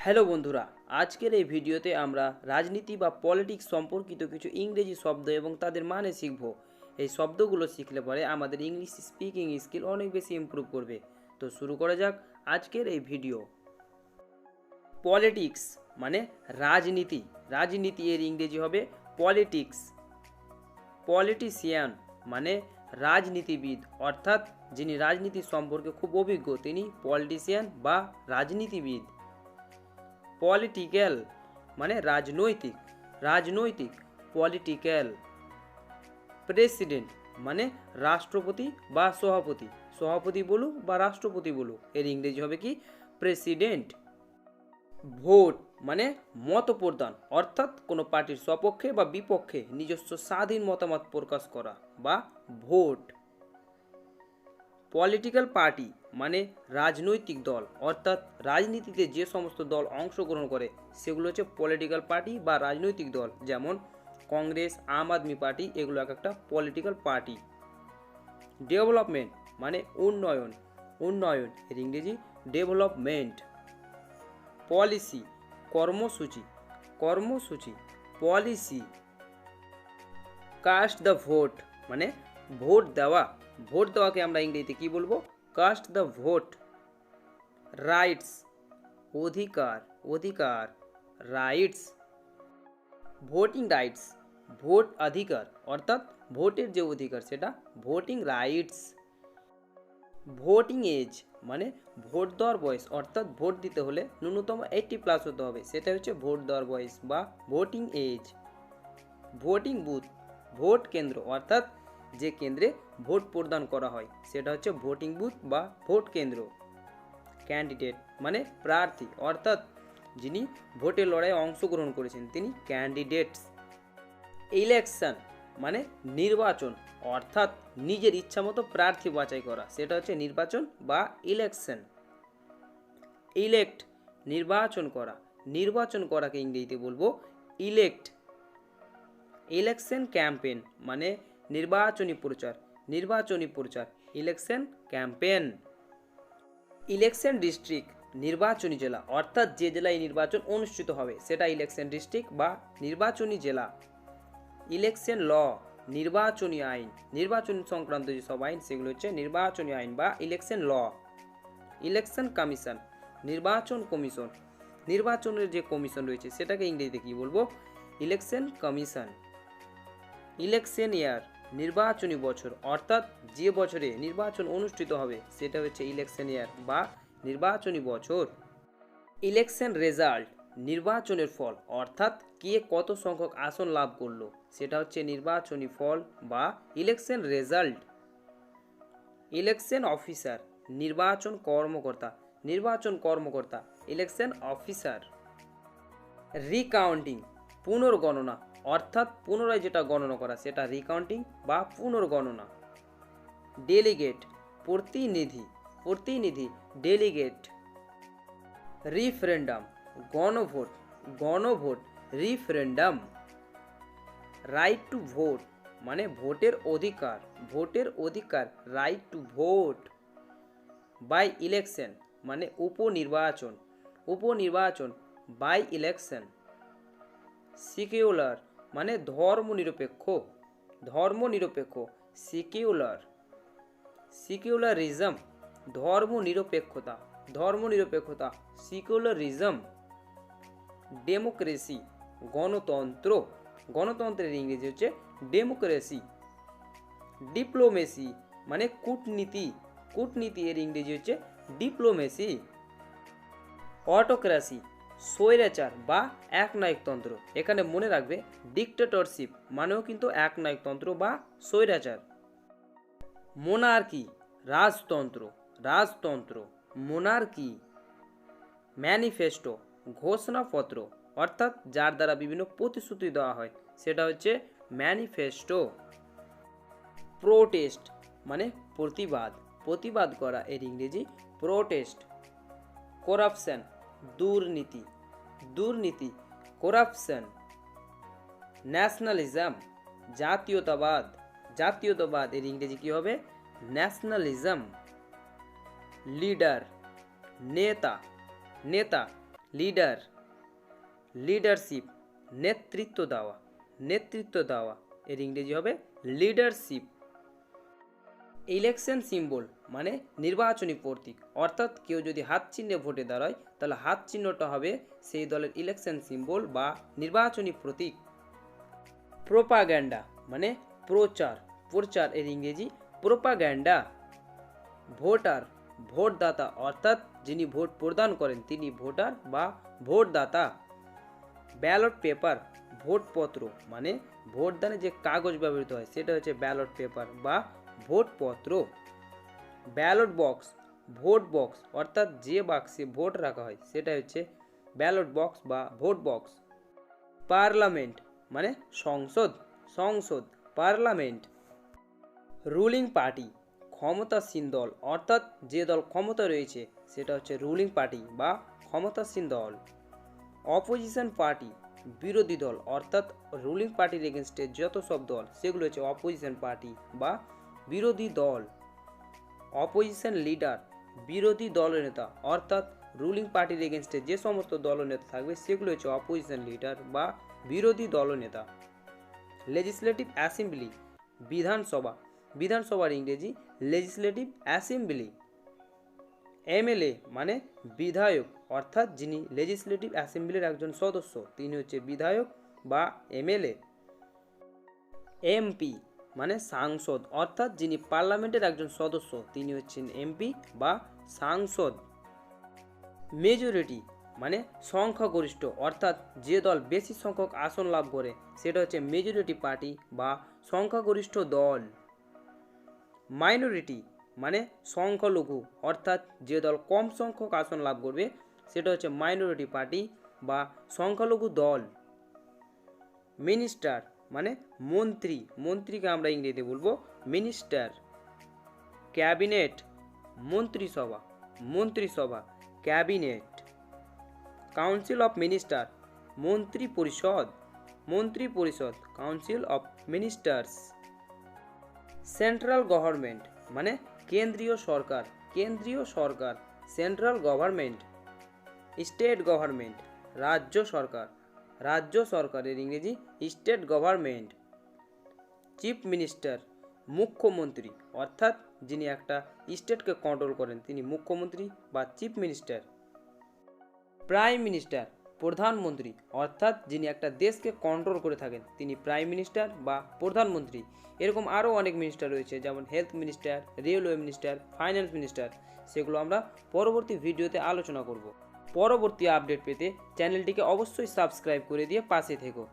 Hello বন্ধুরা, আজকের এই ভিডিওতে আমরা রাজনীতি বা পলিটিক্স সম্পর্কিত কিছু ইংরেজি শব্দ এবং তাদের মানে শিখব। এই শব্দগুলো শিখলে পরে আমাদের ইংলিশ স্পিকিং স্কিল অনেক বেশি ইমপ্রুভ করবে। তো শুরু করা যাক আজকের এই ভিডিও। পলিটিক্স মানে রাজনীতি। রাজনীতি এর ইংরেজি হবে পলিটিক্স। পলিটিশিয়ান মানে রাজনীতিবিদ, অর্থাৎ যিনি রাজনীতি সম্পর্কে খুব অভিজ্ঞ তিনি পলিটিশিয়ান বা রাজনীতিবিদ। পলিটিক্যাল মানে রাজনৈতিক, রাজনৈতিক পলিটিক্যাল। প্রেসিডেন্ট মানে রাষ্ট্রপতি বা সভাপতি, সভাপতি বলুক বা রাষ্ট্রপতি বলুক, এর ইংরেজি হবে কি প্রেসিডেন্ট। ভোট মানে মত প্রদান, অর্থাৎ কোনো পার্টির সপক্ষে বা বিপক্ষে নিজস্ব স্বাধীন মতামত প্রকাশ করা বা ভোট। পলিটিক্যাল পার্টি মানে রাজনৈতিক দল, অর্থাৎ রাজনীতিতে যে সমস্ত দল অংশগ্রহণ করে সেগুলো হচ্ছে পলিটিক্যাল পার্টি বা রাজনৈতিক দল, যেমন কংগ্রেস, আম আদমি পার্টি, এগুলো এক একটা পলিটিক্যাল পার্টি। ডেভেলপমেন্ট মানে উন্নয়ন, উন্নয়ন এর ইংরেজি ডেভেলপমেন্ট। পলিসি কর্মসূচি, কর্মসূচি পলিসি। কাস্ট দ্য ভোট মানে ভোট দেওয়া, ভোট দেওয়াকে আমরা ইংরেজিতে কি বলবো? Caste the vote. রাইটস অধিকার, অধিকার রাইটস। ভোটিং রাইটস ভোট অধিকার, অর্থাৎ ভোটের যে অধিকার সেটা ভোটিং রাইটস। ভোটিং এজ মানে ভোট দেওয়ার বয়স, অর্থাৎ ভোট দিতে হলে ন্যূনতম 80+ হতে হবে, সেটা হচ্ছে ভোট দেওয়ার বয়স বা voting age. Voting booth vote কেন্দ্র, অর্থাৎ যে কেন্দ্রে ভোট প্রদান করা হয় সেটা হচ্ছে ভোটিং বুথ বা ভোট কেন্দ্র। ক্যান্ডিডেট মানে প্রার্থী, অর্থাৎ যিনি ভোটের লড়াইয়ে অংশগ্রহণ করেছেন তিনি ক্যান্ডিডেটস। ইলেকশন মানে নির্বাচন, অর্থাৎ নিজের ইচ্ছা মতো প্রার্থী বাছাই করা, সেটা হচ্ছে নির্বাচন বা ইলেকশন। ইলেক্ট নির্বাচন করা, নির্বাচন করাকে ইংরেজিতে বলবো ইলেক্ট। ইলেকশন ক্যাম্পেন মানে নির্বাচনী প্রচার, নির্বাচনী প্রচার ইলেকশন ক্যাম্পেন। ইলেকশন ডিস্ট্রিক্ট নির্বাচনী জেলা, অর্থাৎ যে জেলায় নির্বাচন অনুষ্ঠিত হবে সেটা ইলেকশন ডিস্ট্রিক্ট বা নির্বাচনী জেলা। ইলেকশন ল নির্বাচনী আইন, নির্বাচন সংক্রান্ত যেসব আইন সেগুলো হচ্ছে নির্বাচনী আইন বা ইলেকশন ল। ইলেকশন কমিশন নির্বাচন কমিশন, নির্বাচনের যে কমিশন রয়েছে সেটাকে ইংরেজিতে কি বলবো? Election commission. ইলেকশন ইয়ার নির্বাচনী বছর, অর্থাৎ যে বছরে নির্বাচন অনুষ্ঠিত হবে সেটা হচ্ছে ইলেকশন ইয়ার বা নির্বাচনী বছর। ইলেকশন রেজাল্ট নির্বাচনের ফল, অর্থাৎ কে কত সংখ্যক আসন লাভ করলো সেটা হচ্ছে নির্বাচনী ফল বা ইলেকশন রেজাল্ট। ইলেকশন অফিসার নির্বাচন কর্মকর্তা, নির্বাচন কর্মকর্তা ইলেকশন অফিসার। রিকাউন্টিং পুনর্গণনা, অর্থাৎ পুনরায় যেটা গণনা করা সেটা রিকাউন্টিং বা পুনর্গণনা। ডেলিগেট প্রতিনিধি, প্রতিনিধি ডেলিগেট। রিফারেন্ডাম গণভোট, গণভোট রিফারেন্ডাম। রাইট টু ভোট মানে ভোটের অধিকার, ভোটের অধিকার right to vote. By election মানে উপনির্বাচন, উপনির্বাচন বাই ইলেকশন। সিকিউলার মানে ধর্মনিরপেক্ষ, ধর্মনিরপেক্ষ সিকিউলার। সিকিউলারিজম ধর্মনিরপেক্ষতা, ধর্মনিরপেক্ষতা সিকিউলারিজম। ডেমোক্রেসি গণতন্ত্র, গণতন্ত্রের ইংরেজি হচ্ছে ডেমোক্রেসি। ডিপ্লোমেসি মানে কূটনীতি, কূটনীতি এর ইংরেজি হচ্ছে ডিপ্লোমেসি। অটোক্রাসি স্বৈরাচার বা একনায়কতন্ত্র, এখানে মনে রাখবে ডিক্টেটরশিপ মানেও কিন্তু একনায়কতন্ত্র বা স্বৈরাচার। মোনার্কি রাজতন্ত্র, রাজতন্ত্র মোনার্কি। ম্যানিফেস্টো ঘোষণাপত্র, অর্থাৎ যার দ্বারা বিভিন্ন প্রতিশ্রুতি দেওয়া হয় সেটা হচ্ছে ম্যানিফেস্টো। প্রোটেস্ট মানে প্রতিবাদ, প্রতিবাদ করা এর ইংরেজি প্রোটেস্ট। করাপশন দুর্নীতি, দুর্নীতি করাপশন। ন্যাশনালিজম জাতীয়তাবাদ, জাতীয়তাবাদ এর ইংরেজি কি হবে? ন্যাশনালিজম। লিডার নেতা, নেতা লিডার, লিডারশিপ, নেতৃত্ব দেওয়া, নেতৃত্ব দেওয়া, এর ইংরেজি হবে লিডারশিপ। ইলেকশন সিম্বল মানে নির্বাচনী প্রতীক, অর্থাৎ কেউ যদি হাত চিহ্নে ভোটে দাঁড়ায় তাহলে হাত চিহ্নটা হবে সেই দলের ইলেকশন সিম্বল বা নির্বাচনী প্রতীক। প্রোপাগ্যান্ডা মানে প্রচার, প্রচার, এর ইংরেজি প্রোপাগ্যান্ডা। ভোটার, ভোটদাতা, অর্থাৎ যিনি ভোট প্রদান করেন তিনি ভোটার বা ভোটদাতা। ব্যালট পেপার, ভোটপত্র, মানে ভোটদানে যে কাগজ ব্যবহৃত হয় সেটা হচ্ছে ব্যালট পেপার বা ভোটপত্র। ব্যালট বক্স, ভোট বক্স, অর্থাৎ যে বাক্সে ভোট রাখা হয় সেটা হচ্ছে ব্যালট বক্স বা ভোট বক্স। পার্লামেন্ট মানে সংসদ, সংসদ, পার্লামেন্ট। রুলিং পার্টি, ক্ষমতাসীন দল, অর্থাৎ যে দল ক্ষমতা রয়েছে সেটা হচ্ছে রুলিং পার্টি বা ক্ষমতাসীন দল। অপোজিশন পার্টি, বিরোধী দল, অর্থাৎ রুলিং পার্টির এগেনস্টে যত সব দল সেগুলো হচ্ছে অপোজিশন পার্টি বা বিরোধী দল। অপোজিশন লিডার, বিরোধী দলনেতা, অর্থাৎ রুলিং পার্টির এগেনস্টে যে সমস্ত দলনেতা থাকবে সেগুলো হচ্ছে অপোজিশন লিডার বা বিরোধী দলনেতা। লেজিসলেটিভ অ্যাসেম্বলি, বিধানসভা, বিধানসভার ইংরেজি লেজিসলেটিভ অ্যাসেম্বলি। এমএলএ মানে বিধায়ক, অর্থাৎ যিনি লেজিসলেটিভ অ্যাসেম্বলির একজন সদস্য তিনি হচ্ছে বিধায়ক বা এমএলএ। এমপি মানে সাংসদ, অর্থাৎ যিনি পার্লামেন্টের একজন সদস্য তিনি হচ্ছেন এমপি বা সাংসদ। মেজরিটি মানে সংখ্যাগরিষ্ঠ, অর্থাৎ যে দল বেশি সংখ্যক আসন লাভ করে সেটা হচ্ছে মেজরিটি পার্টি বা সংখ্যাগরিষ্ঠ দল। মাইনরিটি মানে সংখ্যালঘু, অর্থাৎ যে দল কম সংখ্যক আসন লাভ করবে সেটা হচ্ছে মাইনরিটি পার্টি বা সংখ্যালঘু দল। মিনিস্টার মানে মন্ত্রী, মন্ত্রীকে আমরা ইংরেজিতে বলবো মিনিস্টার। ক্যাবিনেট, মন্ত্রিসভা, মন্ত্রিসভা, ক্যাবিনেট। কাউন্সিল অফ মিনিস্টার, মন্ত্রী পরিষদ, মন্ত্রী পরিষদ, council of ministers. Central government মানে কেন্দ্রীয় সরকার, কেন্দ্রীয় সরকার, সেন্ট্রাল গভর্নমেন্ট। স্টেট গভর্নমেন্ট, রাজ্য সরকার, রাজ্য সরকারের ইংরেজি স্টেট গভর্নমেন্ট। চিফ মিনিস্টার, মুখ্যমন্ত্রী, অর্থাৎ যিনি একটা স্টেটকে কন্ট্রোল করেন তিনি মুখ্যমন্ত্রী বা চিফ মিনিস্টার। প্রাইম মিনিস্টার, প্রধানমন্ত্রী, অর্থাৎ যিনি একটা দেশকে কন্ট্রোল করে থাকেন তিনি প্রাইম মিনিস্টার বা প্রধানমন্ত্রী। এরকম আরও অনেক মিনিস্টার রয়েছে যেমন health minister, railway minister, finance minister, সেগুলো আমরা পরবর্তী ভিডিওতে আলোচনা করব। পরবর্তী আপডেট পেতে চ্যানেলটিকে অবশ্যই সাবস্ক্রাইব করে দিয়ে পাশে থেকো।